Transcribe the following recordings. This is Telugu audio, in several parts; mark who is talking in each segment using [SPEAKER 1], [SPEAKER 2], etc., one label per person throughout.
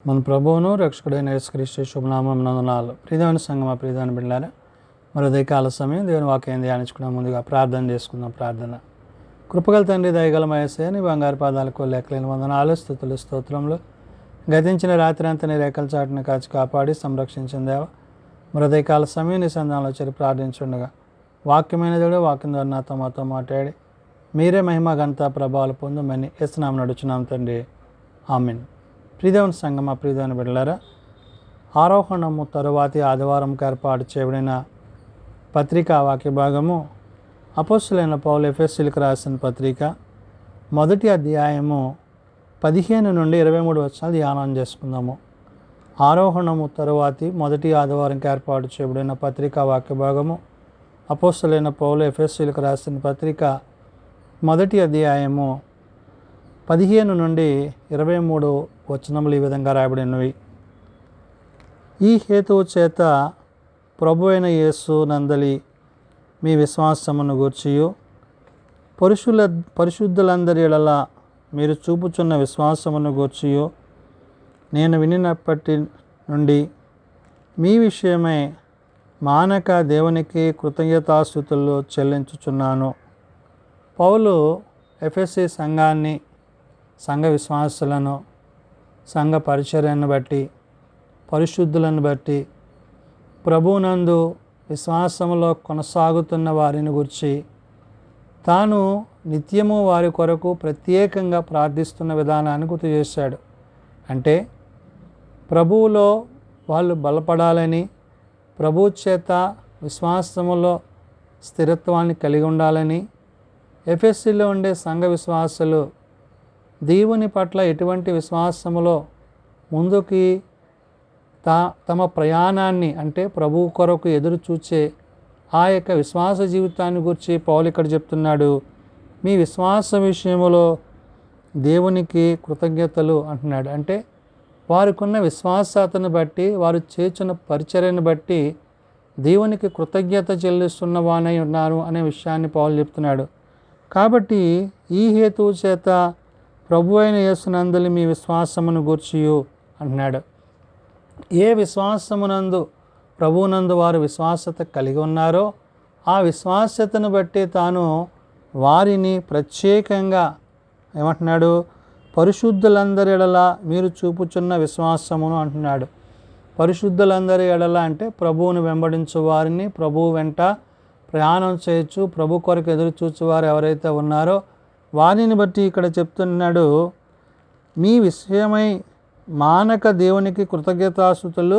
[SPEAKER 1] మన ప్రభువును రక్షకుడైన యేసుక్రీస్తు శుభనామం నందనాలు. ప్రియమైన సంగమా, ప్రియమైన బిడ్డలారా, మరి ఉదయకాల సమయం దేవుని వాక్యం ధ్యానించుకున్న ముందుగా ప్రార్థన చేసుకుందాం. ప్రార్థన. కృపగల తండ్రి, దయగల యేసయ్య, నీ బంగారు పాదాలకు లెక్కలేని వందనాలు, స్తుతులు, స్తోత్రములు. గతించిన రాత్రి అంతా నీ రేఖల చాటును కాచి కాపాడి సంరక్షించిన దేవ, మరి ఉదయకాల సమయం నీ సంధానంలో చేరి ప్రార్థించుండగా వాక్యమైన దేవుడు వాక్యం ద్వారా నాతో మాతో మాట్లాడి మీరే మహిమ ఘనత ప్రభావాలు పొందమని యేసునామమున నడుచున్నాం తండ్రి, ఆమేన్. ప్రియదేవుని సంగమా, ప్రియదేవుని బిడ్డలారా, ఆరోహణము తరువాతి ఆదివారంకి ఏర్పాటు చేయబడిన పత్రికా వాక్య భాగము అపోస్తలుడైన పౌలు ఎఫెసీయులకు రాసిన పత్రిక 1వ అధ్యాయము 15 నుండి 23 వచనాలు ధ్యానం చేసుకుందాము. ఆరోహణము తరువాతి మొదటి ఆదివారంకి ఏర్పాటు చేయబడిన పత్రికా వాక్య భాగము అపోస్తలుడైన పౌలు ఎఫెసీయులకు రాసిన పత్రిక 1వ అధ్యాయము 15 నుండి 23 వచనములు ఈ విధంగా రాయబడినవి. ఈ హేతువు చేత ప్రభు అయిన యేసు నందలి మీ విశ్వాసమును గూర్చియు పరిశుద్ధులందరి ఎడల మీరు చూపుచున్న విశ్వాసమును గూర్చియు నేను వినినప్పటి నుండి మీ విషయమై మానక దేవునికి కృతజ్ఞతాస్తుతులు చెల్లించుచున్నాను. పౌలు ఎఫెసీ సంఘాన్ని, సంఘ విశ్వాసులను, సంఘ పరిచర్యను బట్టి, పరిశుద్ధులను బట్టి, ప్రభువునందు విశ్వాసములో కొనసాగుతున్న వారిని గురించి తాను నిత్యము వారి కొరకు ప్రత్యేకంగా ప్రార్థిస్తున్న విధానాన్ని గుర్తు చేశాడు. అంటే ప్రభువులో వాళ్ళు బలపడాలని, ప్రభువు చేత విశ్వాసములో స్థిరత్వాన్ని కలిగి ఉండాలని, ఎఫెసీలో ఉండే సంఘ విశ్వాసులు దేవుని పట్ల ఎటువంటి విశ్వాసములో ముందుకి తమ ప్రయాణాన్ని, అంటే ప్రభువు కొరకు ఎదురు చూచే ఆ యొక్క విశ్వాస జీవితాన్ని గురించి పౌలు ఇక్కడ చెప్తున్నాడు. మీ విశ్వాస విషయంలో దేవునికి కృతజ్ఞతలు అంటున్నాడు. అంటే వారికున్న విశ్వాసతను బట్టి, వారు చేస్తున్న పరిచర్యను బట్టి దేవునికి కృతజ్ఞత చెల్లిస్తున్న వానై ఉన్నారు అనే విషయాన్ని పౌలు చెప్తున్నాడు. కాబట్టి ఈ హేతువు చేత ప్రభు అయిన యేసునందలి మీ విశ్వాసమును గూర్చియు అంటున్నాడు. ఏ విశ్వాసమునందు ప్రభువునందు వారు విశ్వాసత కలిగి ఉన్నారో ఆ విశ్వాసతను బట్టి తాను వారిని ప్రత్యేకంగా ఏమంటున్నాడు, పరిశుద్ధులందరి ఎడల మీరు చూపుచున్న విశ్వాసమును అంటున్నాడు. పరిశుద్ధులందరి ఎడల అంటే ప్రభువును వెంబడించు వారిని, ప్రభువు వెంట ప్రయాణం చేయొచ్చు, ప్రభు కొరకు ఎదురు చూచువారు ఎవరైతే ఉన్నారో వారిని బట్టి ఇక్కడ చెప్తున్నాడు. మీ విషయమై మానక దేవునికి కృతజ్ఞతాస్తుతులు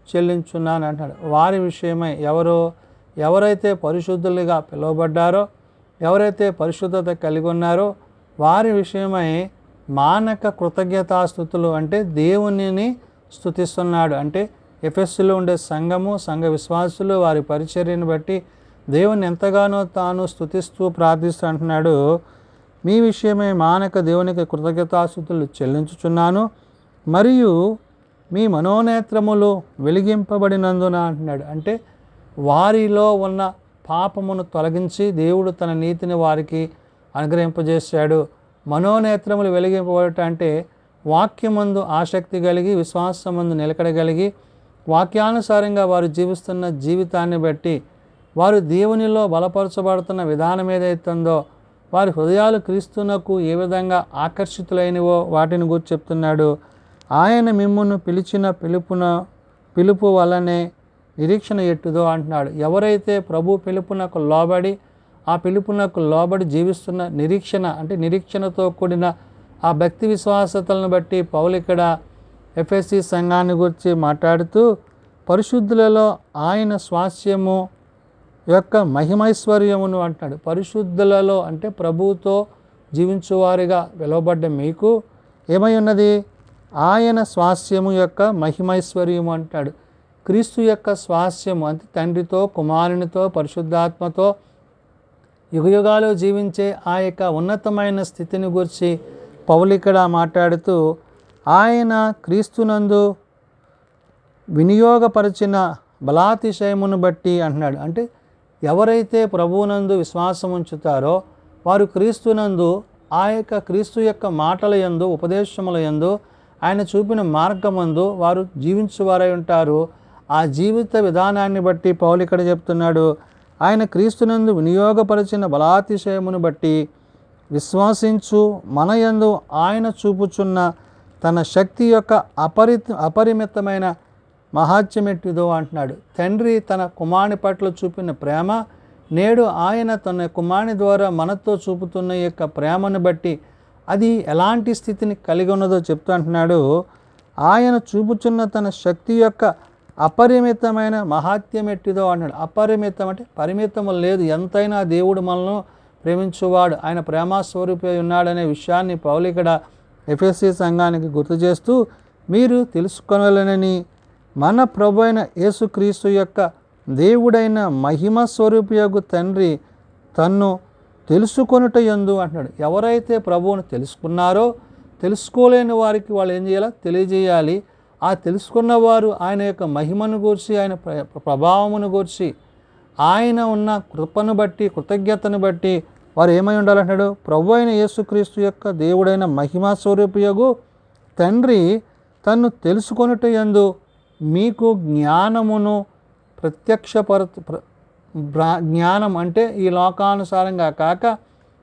[SPEAKER 1] చెల్లించున్నాను అంటాడు. వారి విషయమై ఎవరైతే పరిశుద్ధులుగా పిలువబడ్డారో, ఎవరైతే పరిశుద్ధత కలిగి ఉన్నారో వారి విషయమై మానక కృతజ్ఞతాస్తుతులు అంటే దేవునిని స్తుతిస్తున్నాడు. అంటే ఎఫెసీలో ఉండే సంఘము, సంఘ విశ్వాసులు వారి పరిచర్యను బట్టి దేవుని ఎంతగానో తాను స్తుతిస్తూ ప్రార్థిస్తూ అంటున్నాడు. మీ విషయమై మానక దేవునికి కృతజ్ఞతాస్తుతులు చెల్లించుచున్నాను, మరియు మీ మనోనేత్రములు వెలిగింపబడినందున అంటున్నాడు. అంటే వారిలో ఉన్న పాపమును తొలగించి దేవుడు తన నీతిని వారికి అనుగ్రహింపజేశాడు. మనోనేత్రములు వెలిగింపబడటం అంటే వాక్యమందు ఆసక్తి కలిగి, విశ్వాసమందు నిలకడగలిగి, వాక్యానుసారంగా వారు జీవిస్తున్న జీవితాన్ని బట్టి, వారు దేవునిలో బలపరచబడుతున్న విధానం ఏదైతుందో, వారి హృదయాలు క్రీస్తునకు ఏ విధంగా ఆకర్షితులైనవో వాటిని గురించి చెప్తున్నాడు. ఆయన మిమ్మును పిలిచిన పిలుపు వలనే నిరీక్షణ ఎట్టుదో అంటున్నాడు. ఎవరైతే ప్రభు పిలుపునకు లోబడి, ఆ పిలుపునకు లోబడి జీవిస్తున్న నిరీక్షణ, అంటే నిరీక్షణతో కూడిన ఆ భక్తి విశ్వాసతలను బట్టి పౌలు ఇక్కడ ఎఫెసీ సంఘాన్ని గురించి మాట్లాడుతూ పరిశుద్ధులలో ఆయన స్వాస్యము యొక్క మహిమైశ్వర్యమును అంటున్నాడు. పరిశుద్ధులలో అంటే ప్రభువుతో జీవించువారిగా వెలువబడ్డ మీకు ఏమై ఉన్నది? ఆయన స్వాస్యము యొక్క మహిమైశ్వర్యము అంటాడు. క్రీస్తు యొక్క స్వాస్యము అంటే తండ్రితో, కుమారునితో, పరిశుద్ధాత్మతో యుగయుగాలు జీవించే ఆ యొక్క ఉన్నతమైన స్థితిని గురించి పౌలు ఇక్కడ మాట్లాడుతూ ఆయన క్రీస్తునందు వినియోగపరిచిన బలాతిశయమును బట్టి అంటున్నాడు. అంటే ఎవరైతే ప్రభువునందు విశ్వాసం ఉంచుతారో వారు క్రీస్తునందు ఆ యొక్క క్రీస్తు యొక్క మాటల యందు, ఉపదేశముల యందు, ఆయన చూపిన మార్గమందు వారు జీవించువారై ఉంటారు. ఆ జీవిత విధానాన్ని బట్టి పౌలు ఇక్కడ చెప్తున్నాడు, ఆయన క్రీస్తునందు వినియోగపరిచిన బలాతిశయమును బట్టి విశ్వాసించు మన యందు ఆయన చూపుచున్న తన శక్తి యొక్క అపరిమితమైన మహాత్మ్యమెట్టిదో అంటున్నాడు. తండ్రి తన కుమారుని పట్ల చూపిన ప్రేమ నేడు ఆయన తన కుమారుని ద్వారా మనతో చూపుతున్న యొక్క ప్రేమను బట్టి అది ఎలాంటి స్థితిని కలిగి ఉన్నదో చెప్తూ అంటున్నాడు. ఆయన చూపుచున్న తన శక్తి యొక్క అపరిమితమైన మహాత్మ్యం ఎట్టిదో అంటున్నాడు. అపరిమితం అంటే పరిమితము లేదు, ఎంతైనా దేవుడు మనల్ని ప్రేమించువాడు, ఆయన ప్రేమస్వరూపి ఉన్నాడనే విషయాన్ని పౌలు ఇక్కడ ఎఫెసీ సంఘానికి గుర్తు చేస్తూ, మీరు తెలుసుకొనలేనని మన ప్రభు అయిన యేసుక్రీస్తు యొక్క దేవుడైన మహిమ స్వరూపియగు తండ్రి తన్ను తెలుసుకొనుట యందు అంటున్నాడు. ఎవరైతే ప్రభువును తెలుసుకున్నారో తెలుసుకోలేని వారికి వాళ్ళు ఏం చేయాలి? తెలియజేయాలి. ఆ తెలుసుకున్నవారు ఆయన యొక్క మహిమను గూర్చి, ఆయన ప్రభావమును గూర్చి, ఆయన ఉన్న కృపను బట్టి, కృతజ్ఞతను బట్టి వారు ఏమై ఉండాలంటున్నాడు? ప్రభు అయిన యేసుక్రీస్తు యొక్క దేవుడైన మహిమా స్వరూపియగు తండ్రి తన్ను తెలుసుకొనుట యందు మీకు జ్ఞానమును జ్ఞానం అంటే ఈ లోకానుసారంగా కాక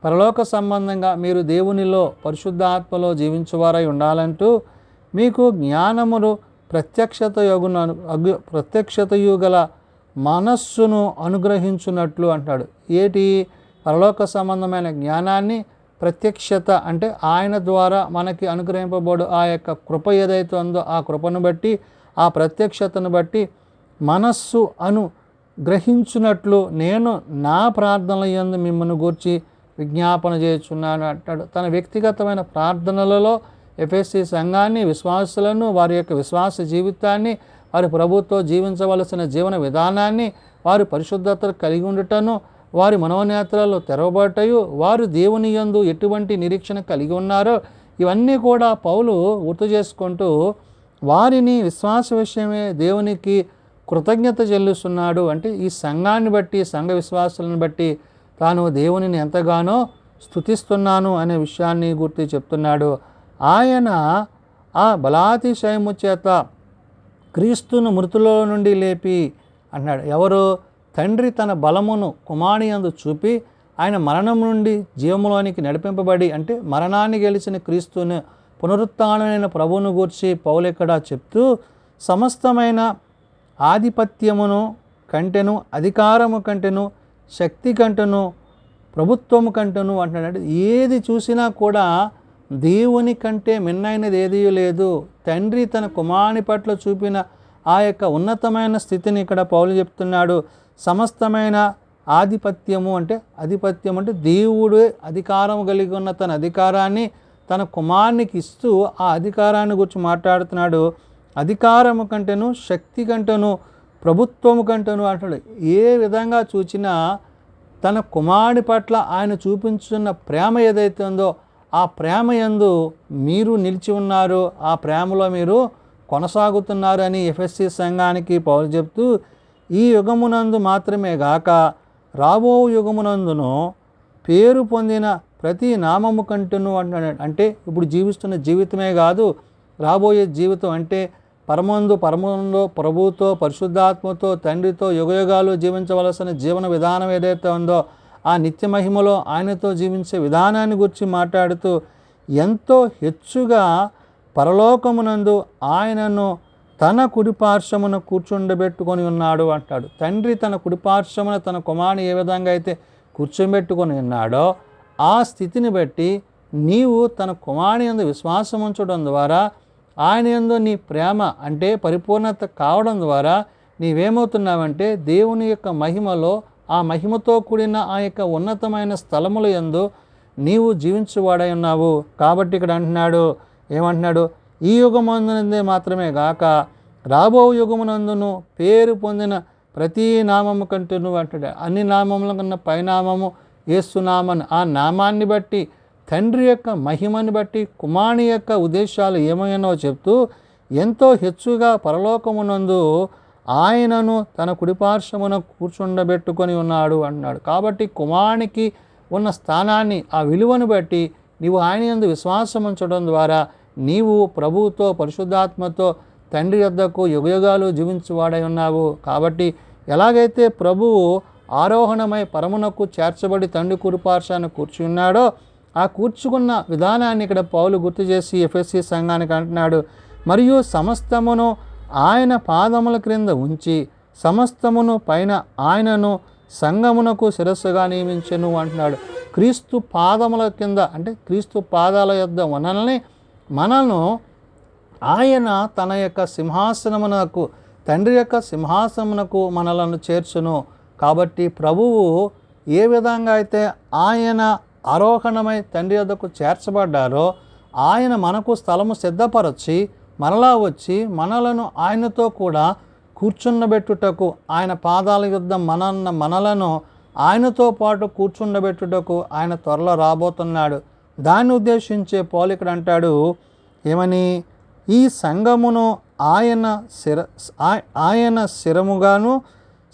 [SPEAKER 1] పరలోక సంబంధంగా మీరు దేవునిలో పరిశుద్ధాత్మలో జీవించువారై ఉండాలంటూ మీకు జ్ఞానమును ప్రత్యక్షతయు గల మనస్సును అనుగ్రహించున్నట్లు అంటాడు. ఏటి? పరలోక సంబంధమైన జ్ఞానాన్ని ప్రత్యక్షత అంటే ఆయన ద్వారా మనకి అనుగ్రహింపబడు ఆ యొక్క కృప ఏదైతే ఉందో ఆ కృపను బట్టి, ఆ ప్రత్యక్షతను బట్టి మనస్సు గ్రహించున్నట్లు నేను నా ప్రార్థనల యందు మిమ్మల్ని గూర్చి విజ్ఞాపన చేయుచున్నాను అంటాడు. తన వ్యక్తిగతమైన ప్రార్థనలలో ఎఫెసీ సంఘాన్ని, విశ్వాసులను, వారి యొక్క విశ్వాస జీవితాన్ని, వారి ప్రభుతో జీవించవలసిన జీవన విధానాన్ని, వారి పరిశుద్ధత కలిగి ఉండటను, వారి మనోనేత్రాల్లో తెరవబడటయు, వారు దేవుని యందు ఎటువంటి నిరీక్షణ కలిగి ఉన్నారో ఇవన్నీ కూడా పౌలు గుర్తు చేసుకుంటూ వారిని విశ్వాస విషయమే దేవునికి కృతజ్ఞత చెల్లిస్తున్నాడు. అంటే ఈ సంఘాన్ని బట్టి, సంఘ విశ్వాసాలను బట్టి తాను దేవునిని ఎంతగానో స్తుతిస్తున్నాను అనే విషయాన్ని గుర్తు చెప్తున్నాడు. ఆయన ఆ బలాతిశయము చేత క్రీస్తును మృతుల నుండి లేపి అన్నాడు. ఎవరు? తండ్రి తన బలమును కుమారుని యందు చూపి ఆయన మరణం నుండి జీవములోనికి నడిపింపబడి, అంటే మరణాన్ని గెలిచిన క్రీస్తును పునరుత్థానమైన ప్రభువును గూర్చి పౌలు ఇక్కడ చెప్తూ సమస్తమైన ఆధిపత్యమును కంటెను, అధికారము కంటెను, శక్తి కంటెను, ప్రభుత్వము కంటెను అంటున్నాడు. ఏది చూసినా కూడా దేవుని కంటే మిన్నైనది ఏదీ లేదు. తండ్రి తన కుమారుని పట్ల చూపిన ఆ యొక్క ఉన్నతమైన స్థితిని ఇక్కడ పౌలు చెప్తున్నాడు. సమస్తమైన ఆధిపత్యము అంటే దేవుడు అధికారం కలిగి ఉన్న తన అధికారాన్ని తన కుమారునికి ఇస్తూ ఆ అధికారాన్ని గురించి మాట్లాడుతున్నాడు. అధికారము కంటేను, శక్తి కంటేను, ప్రభుత్వము కంటేను అంటాడు. ఏ విధంగా చూచినా తన కుమారుడి పట్ల ఆయన చూపించున్న ప్రేమ ఏదైతే ఉందో ఆ ప్రేమ యందు మీరు నిలిచి ఉన్నారు, ఆ ప్రేమలో మీరు కొనసాగుతున్నారు అని ఎఫెసీ సంఘానికి పౌలు చెప్తూ, ఈ యుగమునందు మాత్రమే గాక రాబో యుగమునందును పేరు పొందిన ప్రతి నామము కంటేను అంటున్నాడు. అంటే ఇప్పుడు జీవిస్తున్న జీవితమే కాదు, రాబోయే జీవితం అంటే పరమంలో ప్రభువుతో, పరిశుద్ధాత్మతో, తండ్రితో యుగయుగాలు జీవించవలసిన జీవన విధానం ఏదైతే ఉందో ఆ నిత్య మహిమలో ఆయనతో జీవించే విధానాన్ని గురించి మాట్లాడుతూ ఎంతో హెచ్చుగా పరలోకమునందు ఆయనను తన కుడిపార్శ్వమున కూర్చుండబెట్టుకొని ఉన్నాడు అంటాడు. తండ్రి తన కుడిపార్శ్వమున తన కుమారుని ఏ విధంగా అయితే కూర్చోబెట్టుకొని ఉన్నాడో ఆ స్థితిని బట్టి నీవు తన కుమారుని యందు విశ్వాసం ఉంచడం ద్వారా, ఆయన యందు నీ ప్రేమ అంటే పరిపూర్ణత కావడం ద్వారా నీవేమవుతున్నావంటే దేవుని యొక్క మహిమలో, ఆ మహిమతో కూడిన ఆ యొక్క ఉన్నతమైన స్థలముల యందు నీవు జీవించువాడై ఉన్నావు. కాబట్టి ఇక్కడ అంటున్నాడు, ఏమంటున్నాడు? ఈ యుగమందునందే మాత్రమే గాక రాబో యుగమునందును పేరు పొందిన ప్రతి నామము కంటేను అంటాడు. అన్ని నామముల కన్నా పైనామము యేసునామని, ఆ నామాన్ని బట్టి, తండ్రి యొక్క మహిమని బట్టి, కుమారుని యొక్క ఉద్దేశాలు ఏమైనావో చెప్తూ ఎంతో హెచ్చుగా పరలోకమునందు ఆయనను తన కుడిపార్శ్వమున కూర్చుండబెట్టుకొని ఉన్నాడు అన్నాడు. కాబట్టి కుమారునికి ఉన్న స్థానాన్ని, ఆ విలువను బట్టి నీవు ఆయన యందు విశ్వాసం ఉంచడం ద్వారా నీవు ప్రభువుతో పరిశుద్ధాత్మతో తండ్రి యొద్దకు యుగయుగాలు జీవించువాడై ఉన్నావు. కాబట్టి ఎలాగైతే ప్రభువు ఆరోహణమై పరమునకు చేర్చబడి తండ్రి కుడిపార్శ్వాన కూర్చున్నాడో ఆ కూర్చుకున్న విధానాన్ని ఇక్కడ పౌలు గుర్తు చేసి ఎఫెసీ సంఘానికి అంటున్నాడు. మరియు సమస్తమును ఆయన పాదముల క్రింద ఉంచి సమస్తమును పైన ఆయనను సంఘమునకు శిరస్సుగా నియమించెను అంటున్నాడు. క్రీస్తు పాదముల కింద అంటే క్రీస్తు పాదాల యొద్ద మనల్ని ఆయన తన యొక్క సింహాసనమునకు తండ్రి యొక్క సింహాసనమునకు మనలను చేర్చును. కాబట్టి ప్రభువు ఏ విధంగా అయితే ఆయన ఆరోహణమై తండ్రి యొద్దకు చేర్చబడ్డారో ఆయన మనకు స్థలము సిద్ధపరచి మరలా వచ్చి మనలను ఆయనతో కూడా కూర్చుండబెట్టుటకు ఆయన పాదాల యొద్ద మనలను ఆయనతో పాటు కూర్చుండబెట్టుటకు ఆయన త్వరలో రాబోతున్నాడు. దాన్ని ఉద్దేశించే పౌలు ఇక్కడ అంటాడు ఏమని, ఈ సంఘమును ఆయన శిరముగాను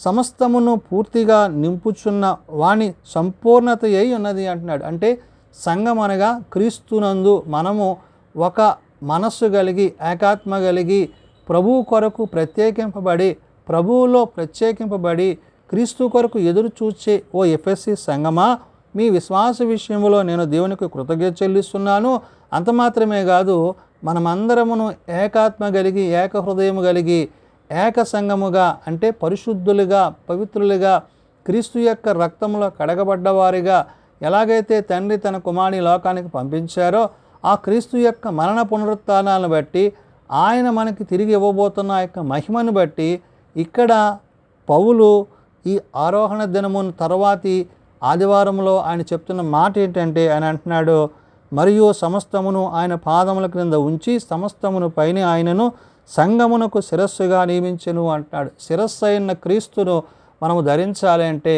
[SPEAKER 1] సమస్తమును పూర్తిగా నింపుచున్న వాని సంపూర్ణత అయి ఉన్నది అంటున్నాడు. అంటే సంఘం అనగా క్రీస్తునందు మనము ఒక మనస్సు కలిగి ఏకాత్మ కలిగి ప్రభువు కొరకు ప్రభువులో ప్రత్యేకింపబడి క్రీస్తు కొరకు ఎదురు చూచే ఓ ఎఫెసీ సంఘమా, మీ విశ్వాస విషయంలో నేను దేవునికి కృతజ్ఞత చెల్లిస్తున్నాను. అంత మాత్రమే కాదు, మనమందరమును ఏకాత్మ కలిగి ఏక హృదయం కలిగి ఏక సంఘముగా అంటే పరిశుద్ధులుగా పవిత్రులుగా క్రీస్తు యొక్క రక్తంలో కడగబడ్డవారిగా ఎలాగైతే తండ్రి తన కుమారుని లోకానికి పంపించారో ఆ క్రీస్తు యొక్క మరణ పునరుత్థానాలను బట్టి ఆయన మనకి తిరిగి ఇవ్వబోతున్న ఆ యొక్క మహిమను బట్టి ఇక్కడ పౌలు ఈ ఆరోహణ దినమును తర్వాతి ఆదివారంలో ఆయన చెప్తున్న మాట ఏంటంటే ఆయన అంటున్నాడు, మరియు సమస్తమును ఆయన పాదముల క్రింద ఉంచి సమస్తమును పైన ఆయనను సంఘమునకు శిరస్సుగా నియమించెను అంటున్నాడు. శిరస్సు అయిన క్రీస్తును మనము ధరించాలి అంటే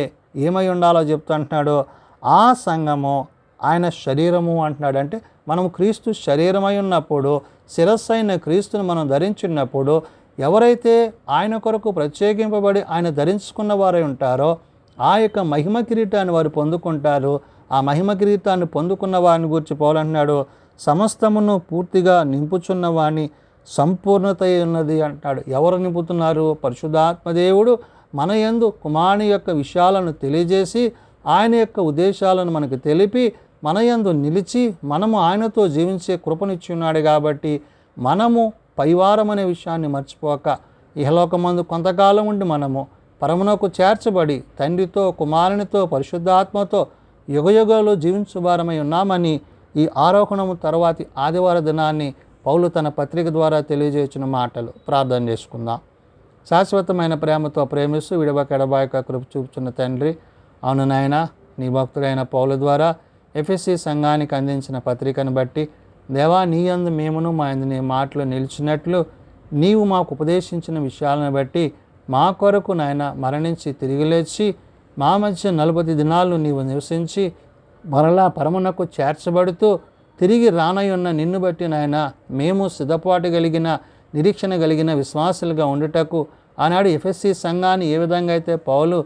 [SPEAKER 1] ఏమై ఉండాలో చెప్తూ అంటున్నాడు, ఆ సంఘము ఆయన శరీరము అంటున్నాడు. అంటే మనము క్రీస్తు శరీరమై ఉన్నప్పుడు శిరస్సు అయిన క్రీస్తును మనం ధరించినప్పుడు ఎవరైతే ఆయన కొరకు ప్రత్యేకింపబడి ఆయన ధరించుకున్న వారై ఉంటారో ఆ యొక్క మహిమ కిరీటాన్ని వారు పొందుకుంటారు. ఆ మహిమ కిరీటాన్ని పొందుకున్న వారిని గురించి పౌలు అంటున్నాడు, సమస్తమును పూర్తిగా నింపుచున్న వాని సంపూర్ణత ఉన్నది అంటాడు. ఎవరు నింపుతున్నారు? పరిశుద్ధాత్మదేవుడు మన యందు కుమారుని యొక్క విషయాలను తెలియజేసి ఆయన యొక్క ఉద్దేశాలను మనకు తెలిపి మన యందు నిలిచి మనము ఆయనతో జీవించే కృపనిచ్చున్నాడు. కాబట్టి మనము పైవారం అనే విషయాన్ని మర్చిపోక ఇహలోకమందు కొంతకాలం ఉండి మనము పరమునకు చేర్చబడి తండ్రితో కుమారునితో పరిశుద్ధాత్మతో యుగయుగాలు జీవించువారమై ఉన్నామని ఈ ఆరోహణము తర్వాతి ఆదివార దినాన్ని పౌలు తన పత్రిక ద్వారా తెలియజేసిన మాటలు. ప్రార్థన చేసుకుందాం. శాశ్వతమైన ప్రేమతో ప్రేమిస్తూ విడవక ఎడబాయక కృప చూపుచున్న తండ్రి, అవును నాయన, నీ భక్తుడైన పౌలు ద్వారా ఎఫెసీ సంఘానికి అందించిన పత్రికను బట్టి దేవా, నీ యందు మేమును మా యందు నీ మాటలు నిలిచినట్లు నీవు మాకు ఉపదేశించిన విషయాలను బట్టి మా కొరకు నాయన మరణించి తిరిగి లేచి మా మధ్య 40 దినాలు నీవు నివసించి మరలా పరమునకు చేర్చబడుతూ తిరిగి రానయున్న నిన్ను బట్టి నాయన మేము సిద్ధపాటు కలిగిన నిరీక్షణ కలిగిన విశ్వాసులుగా ఉండుటకు ఆనాడు ఎఫెసీ సంఘాన్ని ఏ విధంగా అయితే పౌలు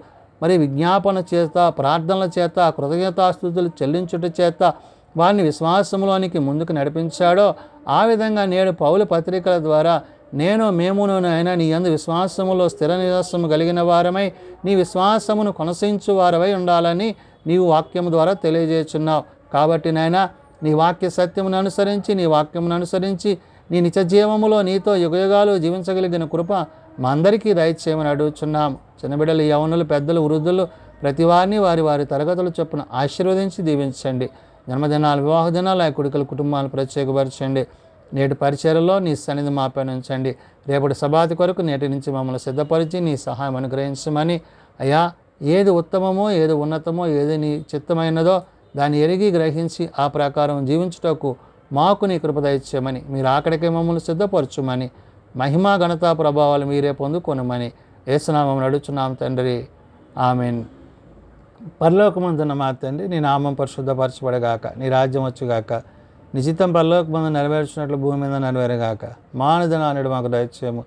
[SPEAKER 1] మరి విజ్ఞాపన చేత ప్రార్థనల చేత కృతజ్ఞతాస్తుతులు చెల్లించుట చేత వారిని విశ్వాసంలోనికి ముందుకు నడిపించాడో ఆ విధంగా నేడు పౌలు పత్రికల ద్వారా మేమును అయినా నీ యందు విశ్వాసములో స్థిర నివాసము కలిగిన వారమై నీ విశ్వాసమును కొనసాగించు వారమై ఉండాలని నీవు వాక్యము ద్వారా తెలియజేస్తున్నావు. కాబట్టి నాయన, నీ వాక్య సత్యమును అనుసరించి నీ వాక్యమును అనుసరించి నీ నిత్య జీవములో నీతో యుగయుగాలు జీవించగలిగిన కృప మా అందరికీ దయచేయమని అడుగుచున్నాము. చిన్నబిడ్డలు, యవనులు, పెద్దలు, వృద్ధులు ప్రతి వారిని వారి వారి తరగతులు చొప్పున ఆశీర్వదించి దీవించండి. జన్మదినాలు, వివాహ దినాలు, ఆ కుడికల కుటుంబాలు ప్రత్యేకపరచండి. నేటి పరిచర్యలో నీ సన్నిధి మాపై ఉంచండి. రేపటి సభాతి కొరకు నేటి నుంచి మమ్మల్ని సిద్ధపరిచి నీ సహాయం అనుగ్రహించమని, అయ్యా, ఏది ఉత్తమమో ఏది ఉన్నతమో ఏది నీ చిత్తమైనదో దాన్ని ఎరిగి గ్రహించి ఆ ప్రకారం జీవించుటకు మాకు నీ కృప దయచేయమని, మీరు అక్కడికే మమ్మల్ని సిద్ధపరచుమని, మహిమా ఘనతా ప్రభావాలు మీరే పొందుకొనమని యేసునామమున అడుగుచున్నాం తండ్రి, ఆమేన్. పరలోకమందున్న మా తండ్రి, నీ నామం పరిశుద్ధపరచబడగాక, నీ రాజ్యం వచ్చుగాక, నీ చిత్తం పరలోకమందు నెరవేర్చినట్లు భూమి మీద నెరవేరగాక. మానదినానుడు మాకు దయచేయము.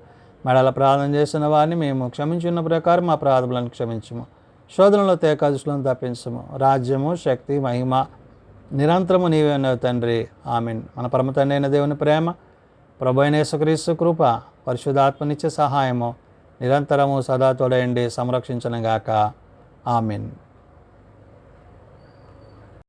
[SPEAKER 1] మెడల ప్రార్థన చేసిన వారిని మేము క్షమించున్న ప్రకారం మా ప్రార్థనలను క్షమించము. శోధనలో తేకాదులను తప్పించము. రాజ్యము, శక్తి, మహిమ నిరంతరము నీవే ఉన్నావు తండ్రి. ఆమేన్. మన పరమ తండ్రి అయిన దేవుని ప్రేమ, ప్రభు అయిన యేసుక్రీస్తు కృప, పరిశుద్ధాత్మనిచ్చే సహాయము నిరంతరము సదా తోడయండి సంరక్షించనుగాక. ఆమేన్.